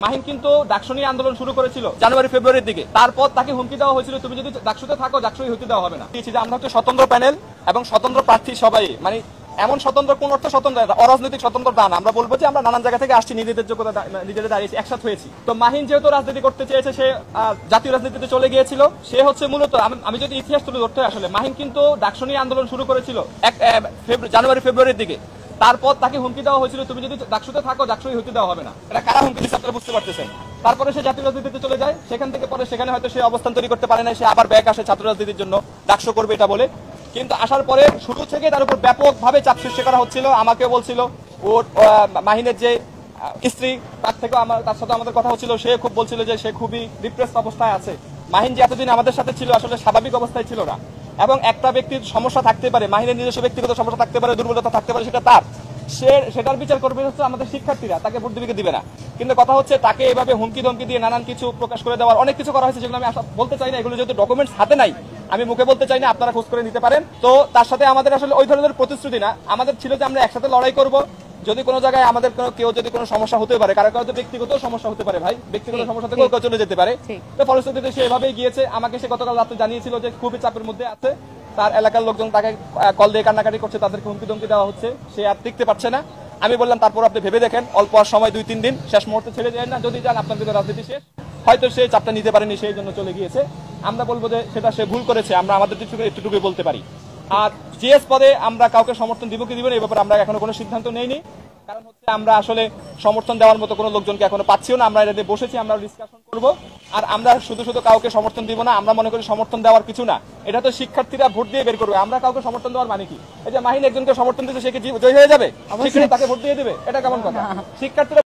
মাহিন কিন্তু ডাকসু নিয়ে আন্দোলন শুরু করেছিল জানুয়ারি ফেব্রুয়ারির দিকে। তারপর তাকে হুমকি দেওয়া হয়েছিল, তুমি যদি ডাকসুতে থাকো ডাকসুই হতে দেওয়া হবে না। যে আমরা হচ্ছে স্বতন্ত্র প্যানেল এবং স্বতন্ত্র প্রার্থী সবাই, মানে এমন স্বতন্ত্র কোন অর্থ স্বতন্ত্র অরাজনৈতিক স্বতন্ত্র দান আমরা বলবো যে আমরা নানান জায়গা থেকে আসছি, নিজেদের যোগ্যতা নিজেদের দাঁড়িয়েছি, একসাথে হয়েছি। তো মাহিন যেহেতু রাজনীতি করতে চেয়েছে, সে জাতীয় রাজনীতিতে চলে গিয়েছিল। সে হচ্ছে মূলত আমি যদি ইতিহাস তুলে ধরতে হয়, আসলে মাহিন কিন্তু ডাকসু নিয়ে আন্দোলন শুরু করেছিল জানুয়ারি ফেব্রুয়ারির দিকে। তারপর তাকে হুমকি দেওয়া হয়েছিল, তুমি যদি ডাকসুতে থাকো ডাকসুই হতে দেওয়া হবে না। এটা কারা হুমকি দিচ্ছে আপনারা বুঝতে পারতেছেন। তারপরে সে জাতীয় রাজনীতিতে চলে যায়, সেখান থেকে পরে সেখানে হয়তো সে অবস্থান তৈরি করতে পারে না, সে আবার ব্যাক আসে ছাত্র রাজনীতির জন্য, ডাকসু করবে এটা বলে। কিন্তু আসার পরে শুরু থেকে তার উপর ব্যাপকভাবে চাপ সৃষ্টি করা হচ্ছিল। আমাকেও বলছিল, ওর মাহিনের যে স্ত্রী তার সাথে আমাদের কথা হচ্ছিল, সে খুব বলছিল যে সে খুবই ডিপ্রেসড অবস্থায় আছে। মাহিন যে এতদিন আমাদের সাথে ছিল আসলে স্বাভাবিক অবস্থায় ছিল না, এবং একটা ব্যক্তির সমস্যা থাকতে পারে, মাহিনের নিজস্ব ব্যক্তিগত সমস্যা থাকতে পারে, দুর্বলতা থাকতে পারে, সেটা তার, সেটার বিচার করবে হচ্ছে আমাদের শিক্ষার্থীরা, তাকে ভোট দিবে না। কিন্তু কথা হচ্ছে তাকে এভাবে হুমকি ধমকি দিয়ে নানান কিছু প্রকাশ করে দেওয়ার অনেক কিছু করা হয়েছে, যেগুলো আমি বলতে চাই না। এগুলো যেহেতু ডকুমেন্টস হাতে নাই, আমি মুখে বলতে চাই না, আপনারা খোঁজ করে নিতে পারেন। তো তার সাথে আমাদের আসলে ওই ধরনের প্রতিশ্রুতি না, আমাদের ছিল যে আমরা একসাথে লড়াই করব। যদি কোনো জায়গায় আমাদের কেউ যদি কোনো সমস্যা হতে পারে, কারো কারো ব্যক্তিগত সমস্যা হতে পারে, ভাই ব্যক্তিগত সমস্যা থেকে কেউ চলে যেতে পারে। তো ফলশ্রুতিতে সে এভাবেই গিয়েছে। আমাকে সে গতকাল রাতে জানিয়েছিল যে খুবই চাপের মধ্যে আছে, তার এলাকার লোকজন তাকে কল দিয়ে কান্নাকাটি করছে, তাদেরকে হুমকি ধমকি দেওয়া হচ্ছে, সে আর টিকতে পারছে না। আমি বললাম তারপর আপনি ভেবে দেখেন, অল্প আর সময় 2-3 দিন, শেষ মুহূর্তে ছেড়ে যায় না, যদি যান আপনার ভিতরে রাজনীতি শেষ। হয়তো সে চাপটা নিতে পারেনি, সেই জন্য চলে গিয়েছে। আমরা বলবো যে সেটা সে ভুল করেছে, আমরা আমাদের একটুটুকুই বলতে পারি। আর জিএস পদে আমরা কাউকে সমর্থন দিব কি দিব না, এই ব্যাপারে আমরা এখনো কোনো সিদ্ধান্ত নেইনি। কারণ হচ্ছে আমরা আসলে সমর্থন দেওয়ার মতো কোনো লোকজনকে এখনো পাচ্ছিও না। আমরা এটা নিয়ে বসেছি, আমরা ডিসকাশন করবো। আর আমরা শুধু কাউকে সমর্থন দিব না, আমরা মনে করি সমর্থন দেওয়ার কিছু না, এটা তো শিক্ষার্থীরা ভোট দিয়ে বের করবে। আমরা কাউকে সমর্থন দেওয়ার মানে কি? এই যে মাহিন একজনকে সমর্থন দিতে, সে কি জয় হয়ে যাবে, তাকে ভোট দিয়ে দেবে? এটা কেমন কথা? শিক্ষার্থীরা